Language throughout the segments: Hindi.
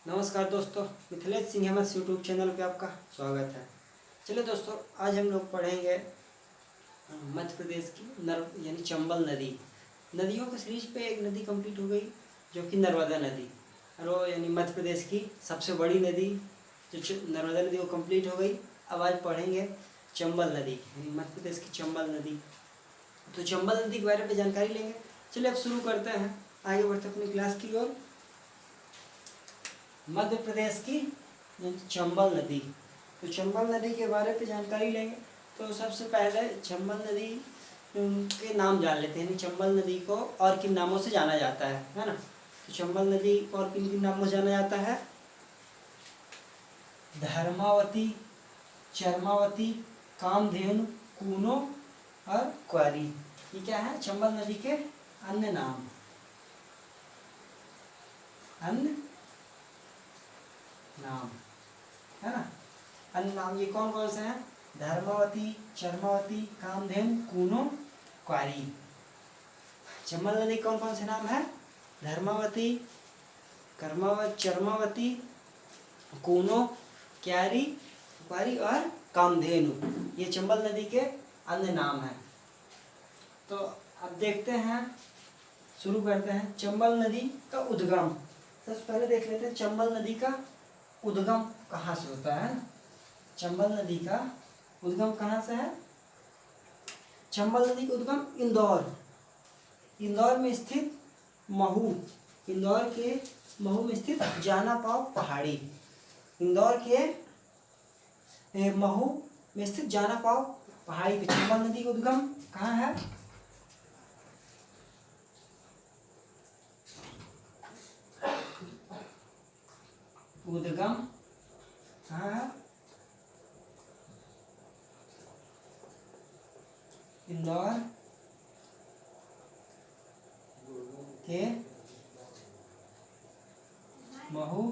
नमस्कार दोस्तों, मिथिलेश सिंह हेमस यूट्यूब चैनल पे आपका स्वागत है। चलिए दोस्तों, आज हम लोग पढ़ेंगे मध्य प्रदेश की यानी चंबल नदी। नदियों के सीरीज पे एक नदी कंप्लीट हो गई जो कि नर्मदा नदी, और वो यानी मध्य प्रदेश की सबसे बड़ी नदी जो नर्मदा नदी वो कंप्लीट हो गई। अब आज पढ़ेंगे चंबल नदी यानी मध्य प्रदेश की चंबल नदी। तो चंबल नदी के बारे में जानकारी लेंगे। चलिए अब शुरू करते हैं, आगे बढ़ते अपनी क्लास की ओर। मध्य प्रदेश की चंबल नदी, तो चंबल नदी के बारे में जानकारी लेंगे। तो सबसे पहले चंबल नदी के नाम जान लेते हैं। चंबल नदी को और किन नामों से जाना जाता है ना। तो चंबल नदी को और किन किन नामों से जाना जाता है? धर्मावती, चरमावती, कामधेनु, कूनो और क्वारी। ये क्या है? चंबल नदी के अन्य नाम, अन्य नाम है ना। अन्य नाम ये कौन कौन से हैं? धर्मावती, चरमावती, कामधेनु, कूनो, क्वारी। चंबल नदी कौन कौन से नाम है? धर्मावती, चरमावती, कूनो, क्वारी और कामधेनु, ये चंबल नदी के अन्य नाम हैं। तो अब देखते हैं, शुरू करते हैं। चंबल नदी का उद्गम, सबसे पहले देख लेते हैं चंबल नदी का उद्गम कहाँ से होता है। चंबल नदी का उद्गम कहाँ से है? चंबल नदी का उद्गम इंदौर में स्थित महू, इंदौर के महू में स्थित जाना पाव पहाड़ी, इंदौर के महू में स्थित जाना पाव पहाड़ी पे चंबल नदी का उद्गम कहाँ है? उद्गम कहाँ है? इंदौर के महू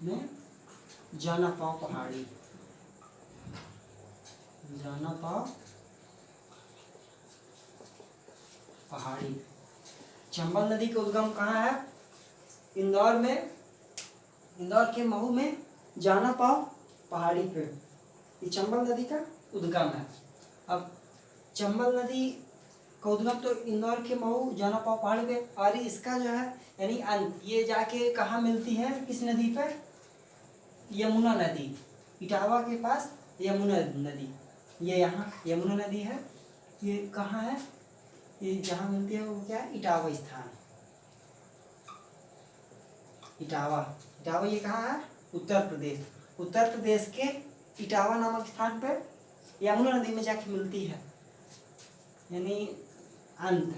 में जाना पाव पहाड़ी, जाना पाव पहाड़ी। चंबल नदी का उद्गम कहाँ है? इंदौर में, इंदौर के महू में जाना पाव पहाड़ी पे, ये चंबल नदी का उद्गम है। अब चंबल नदी का उद्गम तो इंदौर के महू जाना पाव पहाड़ी पे, और इसका जो है यानी अंत ये जाके कहाँ मिलती है? किस नदी पे? यमुना नदी, इटावा के पास यमुना नदी, ये यहाँ यमुना नदी है। ये कहाँ है? ये जहाँ मिलती है वो क्या है? इटावा स्थान, इटावा ये कहाँ है? उत्तर प्रदेश, उत्तर प्रदेश के इटावा नामक स्थान पर यमुना नदी में जाके मिलती है। यानी अंत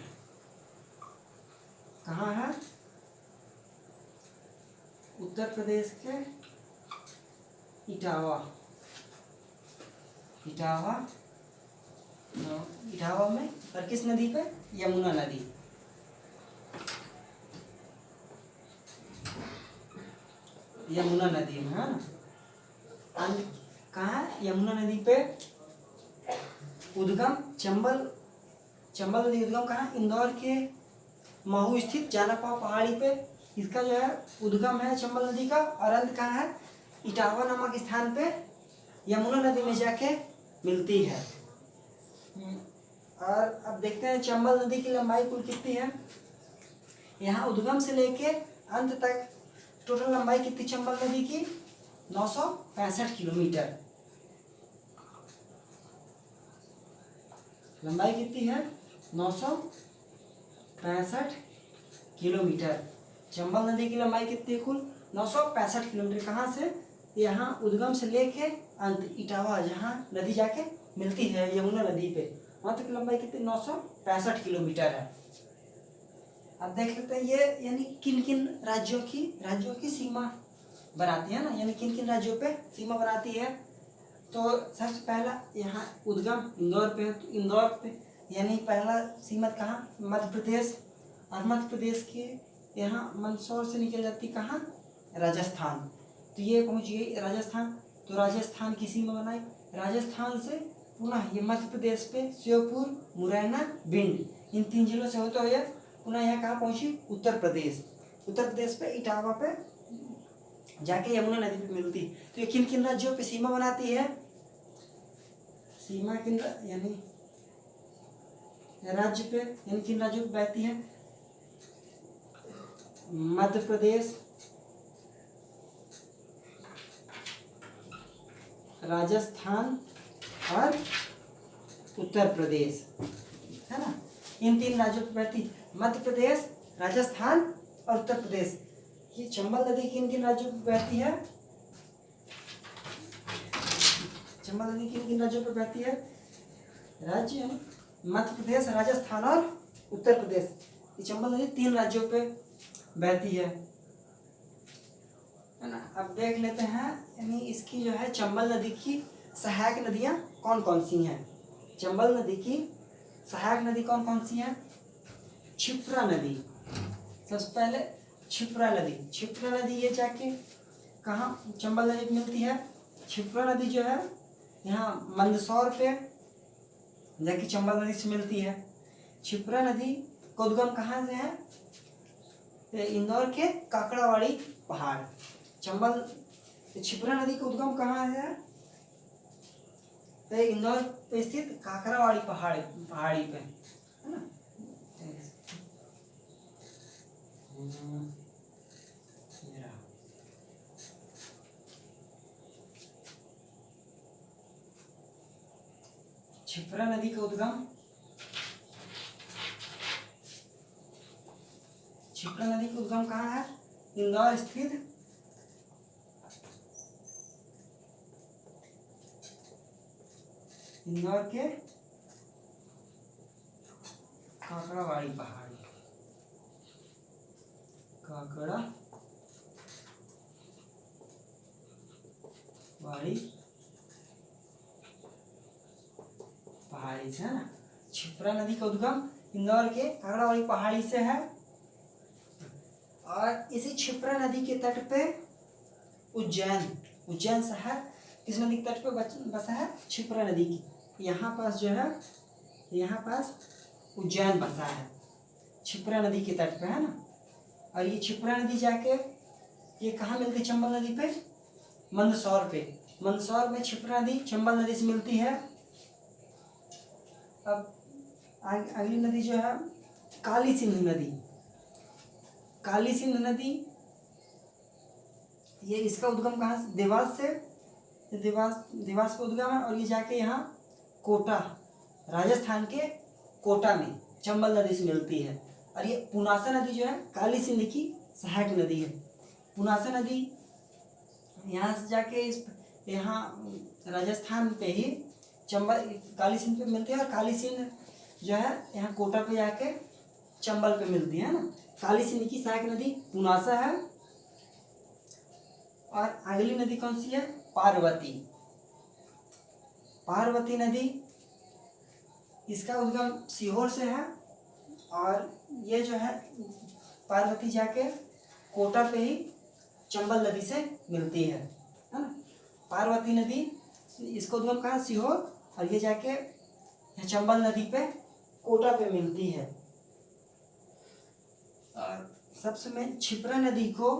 कहाँ है? उत्तर प्रदेश के इटावा में, और किस नदी पे? यमुना नदी। यमुना नदी में है ना। अंत कहाँ है? यमुना नदी पे उद्गम चंबल नदी उद्गम कहाँ? इंदौर के महू स्थित जाना पाव पहाड़ी पे इसका जो है उद्गम है चंबल नदी का, और अंत कहाँ है? इटावा नामक स्थान पे यमुना नदी में जाके मिलती है। और अब देखते हैं चंबल नदी की लंबाई कुल कितनी है। यहाँ उद्गम से लेके अंत तक टोटल लंबाई कितनी चंबल नदी की? 965 किलोमीटर। लंबाई कितनी है? 965 किलोमीटर। चंबल नदी की लंबाई कितनी कुल? 965 किलोमीटर। कहाँ से? यहाँ उद्गम से लेके अंत इटावा जहाँ नदी जाके मिलती है यमुना नदी पे, वहाँ तक लंबाई कितनी? 965 किलोमीटर है। अब देख लेते हैं ये यानी किन किन राज्यों की सीमा बनाती है ना, यानी किन किन राज्यों पे सीमा बनाती है। तो सबसे पहला यहाँ उद्गम इंदौर पे, तो इंदौर पे यानी पहला सीमा कहाँ? मध्य प्रदेश, और मध्य प्रदेश के यहाँ मंदसौर से निकल जाती कहाँ? राजस्थान। तो ये पहुँच गई राजस्थान, तो राजस्थान की सीमा बनाई। राजस्थान से पुनः ये मध्य प्रदेश पे श्योपुर, मुरैना, भिंड, इन 3 जिलों से होते हुए पुनः यह कहाँ पहुंची, उत्तर प्रदेश। उत्तर प्रदेश पे इटावा पे जाके यमुना नदी पे मिलती। तो ये किन किन राज्यों पे सीमा बनाती है, सीमा किन यानी राज्य पे, यानी किन राज्यों पे बहती है, मध्य प्रदेश, राजस्थान और उत्तर प्रदेश, है ना। इन 3 राज्यों पे बहती, मध्य प्रदेश, राजस्थान और उत्तर प्रदेश। ये चंबल नदी किन किन राज्यों पे बहती है, चंबल नदी किन किन राज्यों पे बहती है, राज्य मध्य प्रदेश, राजस्थान और उत्तर प्रदेश। ये चंबल नदी 3 राज्यों पे बहती है ना। अब देख लेते हैं यानी इसकी जो है चंबल नदी की सहायक नदियां कौन कौन सी हैं। चंबल नदी की सहायक नदी कौन कौन सी है, क्षिप्रा नदी। सबसे पहले क्षिप्रा नदी, क्षिप्रा नदी ये जाके कहाँ चंबल नदी में मिलती है, क्षिप्रा नदी जो है यहाँ मंदसौर पे जाके चंबल नदी से मिलती है। क्षिप्रा नदी का उद्गम कहाँ से है, इंदौर के काकड़ावाड़ी पहाड़। चंबल क्षिप्रा नदी का उद्गम कहाँ है, तो इंदौर पे स्थित काकड़ावाड़ी पहाड़ी पे, है ना। क्षिप्रा नदी का उद्गम, क्षिप्रा नदी का उद्गम कहाँ है, इंदौर स्थित इंदौर के काकड़ावाड़ी पहाड़ी, काकड़ावाड़ी पहाड़ी से, है ना। क्षिप्रा नदी का उद्गम इंदौर के काकड़ावाड़ी पहाड़ी से है। और इसी क्षिप्रा नदी के तट पे उज्जैन शहर किस नदी के तट पे बसा है, क्षिप्रा नदी की। यहाँ पास जो है, यहाँ पास उज्जैन बसा है क्षिप्रा नदी के तट पे, है ना। और ये क्षिप्रा नदी जाके ये कहाँ मिलती है, चंबल नदी पे, मंदसौर पे। मंदसौर में क्षिप्रा नदी चंबल नदी से मिलती है। अब अगली नदी जो है काली सिंध नदी। काली सिंध नदी ये इसका उद्गम कहाँ से, देवास से, देवास पे उद्गम है। और ये जाके यहाँ कोटा, राजस्थान के कोटा में चंबल नदी से मिलती है। और ये पुनासा नदी जो है काली सिंध की सहायक नदी है। पुनासा नदी यहाँ से जाके इस यहाँ राजस्थान पे ही चंबल काली सिंध पे मिलती है। और काली सिंध जो है यहाँ कोटा पे जाके चंबल पे मिलती है ना। काली सिंध की सहायक नदी पुनासा है। और अगली नदी कौन सी है, पार्वती। पार्वती नदी इसका उद्गम सीहोर से है। और ये जो है पार्वती जाके कोटा पे ही चंबल नदी से मिलती है ना। पार्वती नदी इसका उद्गम कहाँ, सीहोर। और ये जाके चंबल नदी पे कोटा पे मिलती है। और सबसे में क्षिप्रा नदी को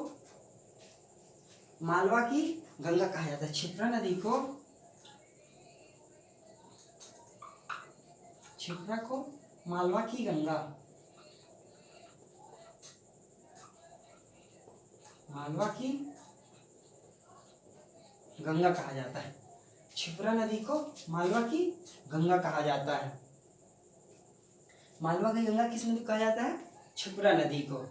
मालवा की गंगा कहा जाता है। क्षिप्रा नदी को, क्षिप्रा को मालवा की गंगा, मालवा की गंगा कहा जाता है। क्षिप्रा नदी को मालवा की गंगा कहा जाता है। मालवा की गंगा किस नदी को कहा जाता है, क्षिप्रा नदी को।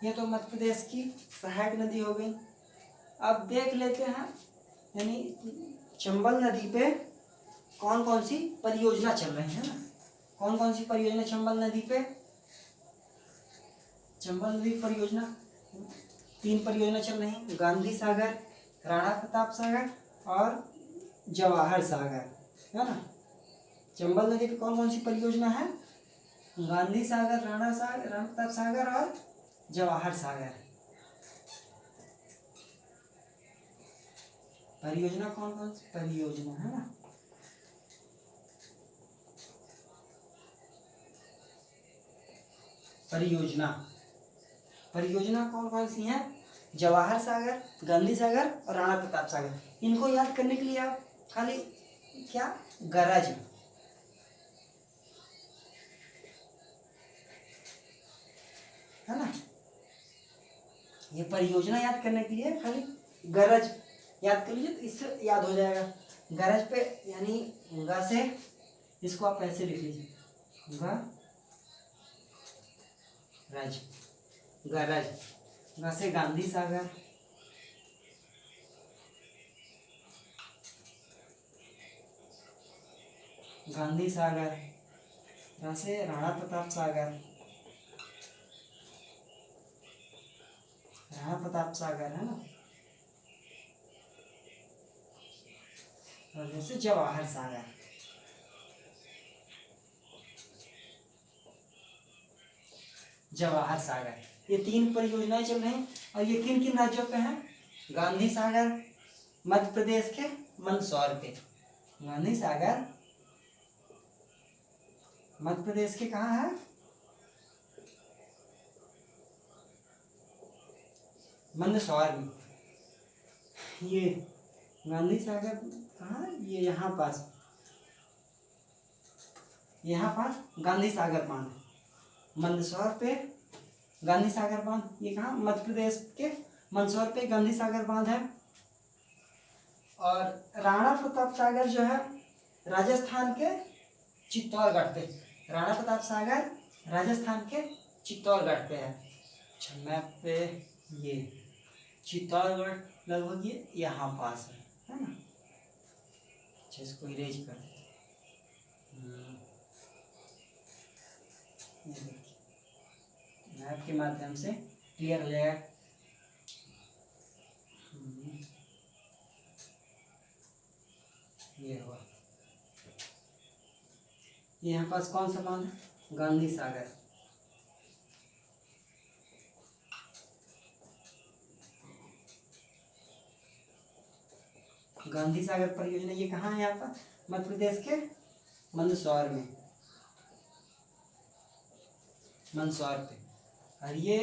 यह तो मध्य प्रदेश की सहायक नदी हो गई। अब देख लेते हैं यानी चंबल नदी पे कौन कौन सी परियोजना चल रही है ना। कौन कौन सी परियोजना चंबल नदी पे, चंबल नदी परियोजना 3 परियोजना चल रही हैं, गांधी सागर, राणा प्रताप सागर और जवाहर सागर, है ना। चंबल नदी पे कौन कौन सी परियोजना है, गांधी सागर, राणा प्रताप सागर और जवाहर सागर। परियोजना कौन कौन सी परियोजना है ना। परियोजना, परियोजना कौन कौन सी हैं? जवाहर सागर, गांधी सागर और राणा प्रताप सागर। इनको याद करने के लिए आप खाली क्या, गरज, है ना, ये परियोजना याद करने के लिए खाली गरज याद कर लीजिए तो इससे याद हो जाएगा। गरज पे यानी ग से इसको आप ऐसे लिख लीजिए, गरज, गरज, ग से गांधी सागर, गांधी सागर, रा से राणा प्रताप सागर, राणा प्रताप सागर, है ना, और जैसे जवाहर सागर, जवाहर सागर। ये 3 परियोजनाएं चल रही हैं और ये किन किन राज्यों पे हैं? गांधी सागर मध्य प्रदेश के मंदसौर पे, गांधी सागर मध्य प्रदेश के कहाँ है? मंदसौर में। ये गांधी सागर कहाँ है? ये यहाँ पास, यहाँ पास गांधी सागर बांध, मंदसौर पे गांधी सागर बांध। ये कहाँ? मध्य प्रदेश के मंदसौर पे गांधी सागर बांध है। और राणा प्रताप सागर जो है राजस्थान के चित्तौड़गढ़ पे, राणा प्रताप सागर राजस्थान के चित्तौड़गढ़ पे है। अच्छा, मैप पे ये चित्तौड़गढ़ लगभग ये यहाँ पास है ना। अच्छा, इसको इरेज कर देते हैं। ये देखिए मैप के माध्यम से क्लियर हो जाएगा। ये हुआ, ये यहाँ पास कौन सा बांध है? गांधी सागर। गांधी सागर परियोजना ये कहाँ है? यहाँ पर मध्य प्रदेश के मंदसौर में, मंदसौर पे। और ये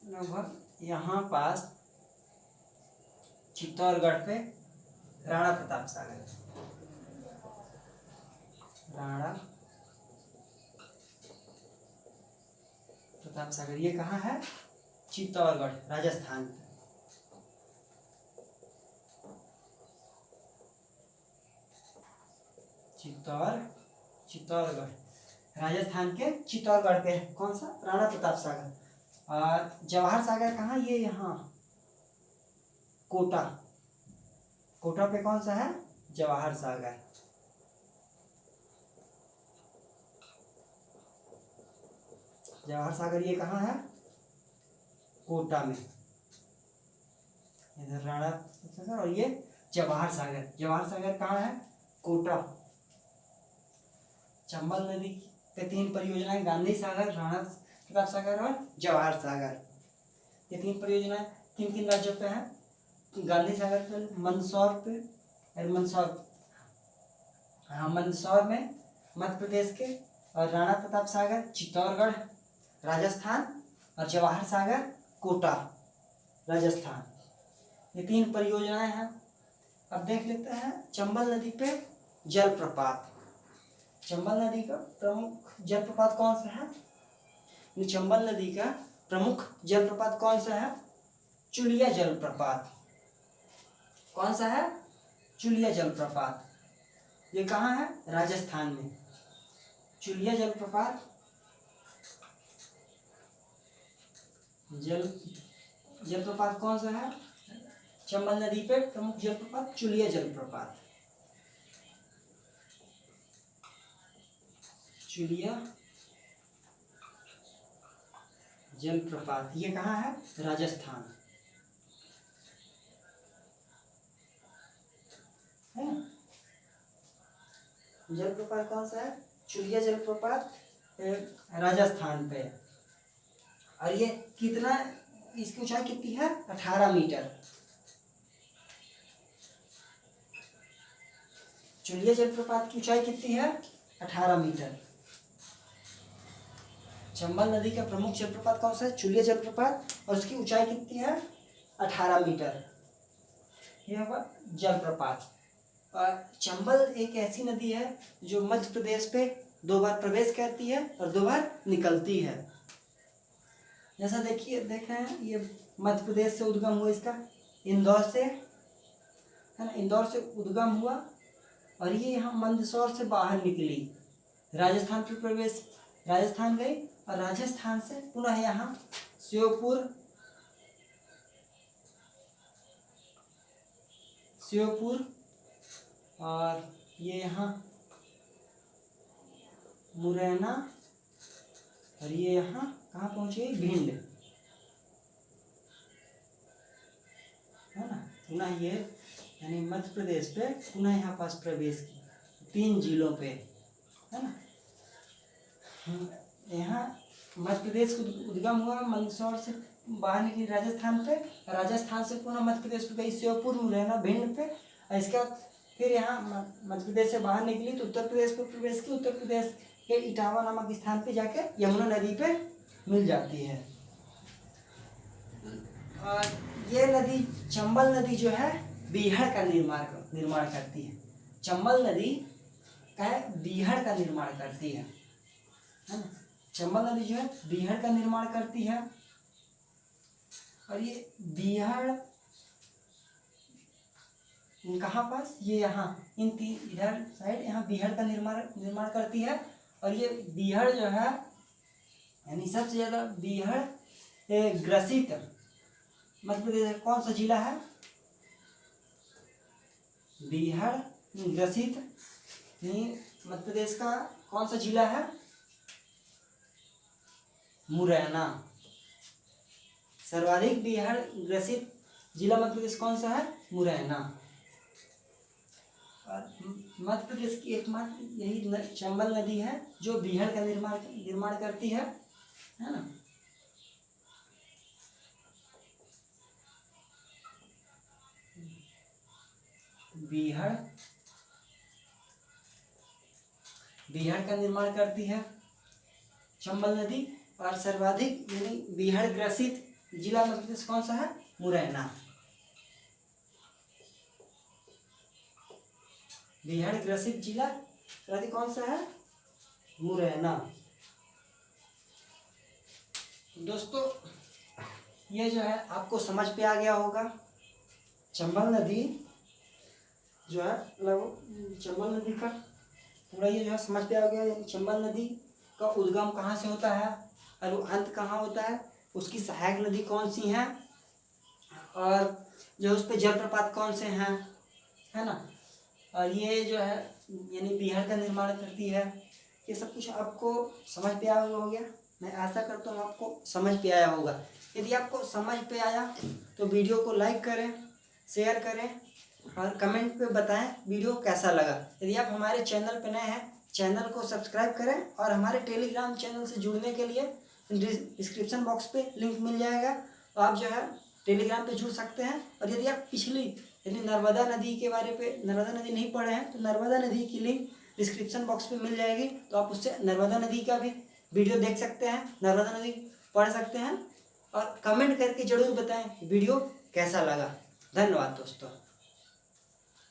लगभग यहाँ पास चित्तौड़गढ़ पे राणा प्रताप सागर, राणा प्रताप सागर ये कहाँ है? चित्तौड़गढ़ राजस्थान पे। चित्तौड़गढ़ राजस्थान के चित्तौड़गढ़ पे है। कौन सा? राणा प्रताप सागर। और जवाहर सागर कहाँ? ये यहाँ कोटा, कोटा पे कौन सा है? जवाहर सागर। जवाहर सागर ये कहाँ है? कोटा में। इधर राणा सागर और ये जवाहर सागर। जवाहर सागर कहाँ है? कोटा। चंबल नदी पे 3 परियोजनाएं, गांधी सागर, राणा प्रताप सागर और जवाहर सागर। ये 3 परियोजनाएं किन किन राज्यों पे है? गांधी सागर पे मंदसौर पे, और मंदसौर, हाँ मंदसौर में मध्य प्रदेश के, और राणा प्रताप सागर चित्तौड़गढ़ राजस्थान, और जवाहर सागर कोटा राजस्थान। ये 3 परियोजनाएं हैं। अब देख लेते हैं चंबल नदी पे जलप्रपात। चंबल नदी का प्रमुख जलप्रपात कौन सा है? चंबल नदी का प्रमुख जलप्रपात कौन सा है? चुलिया जलप्रपात। कौन सा है? चुलिया जलप्रपात। ये कहाँ है? राजस्थान में। चुलिया जलप्रपात जलप्रपात कौन सा है? चंबल नदी पे प्रमुख जलप्रपात चुलिया जलप्रपात। चुलिया जलप्रपात ये कहाँ है? राजस्थान है। जलप्रपात कौन सा है? चुलिया जलप्रपात राजस्थान पे। और ये कितना, इसकी ऊंचाई कितनी है? 18 मीटर। चुलिया जलप्रपात की ऊंचाई कितनी है? 18 मीटर। चंबल नदी का प्रमुख जलप्रपात कौन सा है? चुलिया जलप्रपात, और उसकी ऊंचाई कितनी है? 18 मीटर। यह हुआ जलप्रपात। और चंबल एक ऐसी नदी है जो मध्य प्रदेश पे 2 बार प्रवेश करती है और 2 बार निकलती है। जैसा देखिए देख रहे हैं, ये मध्य प्रदेश से उद्गम हुआ इसका, इंदौर से, है ना, इंदौर से उद्गम हुआ और ये यहाँ मंदसौर से बाहर निकली, राजस्थान पे प्रवेश, राजस्थान गई और राजस्थान से पुनः यहाँ श्योपुर और ये यहाँ मुरैना और ये यहाँ कहाँ पहुँची? भिंड, है ना। पुनः ये यानी मध्य प्रदेश पे पुनः यहाँ पास प्रवेश की 3 जिलों पे, है ना। यहाँ मध्य प्रदेश को उद्गम हुआ, मंदसौर से बाहर निकली राजस्थान पे, राजस्थान से पुनः मध्य प्रदेश पे गई श्योपुर, मुरैना, भिंड पे, और इसके बाद फिर यहाँ मध्य प्रदेश से बाहर निकली तो उत्तर प्रदेश पे प्रवेश की, उत्तर प्रदेश के इटावा नामक स्थान पे जाके यमुना नदी पे मिल जाती है। और ये नदी चंबल नदी जो है बीहड़ का निर्माण करती है। चंबल नदी का बीहड़ का निर्माण करती है ना। चंबल नदी जो है बीहड़ का निर्माण करती है और ये बीहड़ कहाँ पास? ये यहाँ इन 3 इधर साइड यहाँ बीहड़ का निर्माण करती है। और ये बीहड़ जो है यानी सबसे ज़्यादा बीहड़ ग्रसित मध्य प्रदेश कौन सा जिला है? बीहड़ ग्रसित मध्य प्रदेश का कौन सा जिला है? मुरैना। सर्वाधिक बीहड़ ग्रसित जिला मध्य प्रदेश कौन सा है? मुरैना। और मध्य प्रदेश की एकमात्र यही चंबल नदी है जो बीहड़ का निर्माण करती है ना। बीहड़ का निर्माण करती है चंबल नदी। और सर्वाधिक यानी बीहड़ ग्रसित जिला मध्य प्रदेश कौन सा है? मुरैना। बीहड़ ग्रसित जिला सर्वाधिक कौन सा है? मुरैना। दोस्तों ये जो है आपको समझ पे आ गया होगा। चंबल नदी जो है चंबल नदी का पूरा ये जो है समझ पे आ गया। चंबल नदी का उद्गम कहाँ से होता है और अंत कहाँ होता है, उसकी सहायक नदी कौन सी हैं और जो उस पर जलप्रपात कौन से हैं, है ना। और ये जो है यानी बीहड़ का निर्माण करती है। ये सब कुछ आपको समझ पे आया होगा। मैं आशा करता हूँ आपको समझ पे आया होगा। यदि आपको समझ पे आया तो वीडियो को लाइक करें, शेयर करें और कमेंट पे बताएं वीडियो कैसा लगा। यदि आप हमारे चैनल पे नए हैं, चैनल को सब्सक्राइब करें और हमारे टेलीग्राम चैनल से जुड़ने के लिए डिस्क्रिप्शन बॉक्स पे लिंक मिल जाएगा, तो आप जो है टेलीग्राम पे जुड़ सकते हैं। और यदि आप पिछली यानी नर्मदा नदी के बारे पे नर्मदा नदी नहीं पढ़े हैं तो नर्मदा नदी की लिंक डिस्क्रिप्शन बॉक्स पे मिल जाएगी, तो आप उससे नर्मदा नदी का भी वीडियो देख सकते हैं, नर्मदा नदी पढ़ सकते हैं। और कमेंट करके ज़रूर बताएं वीडियो कैसा लगा। धन्यवाद दोस्तों।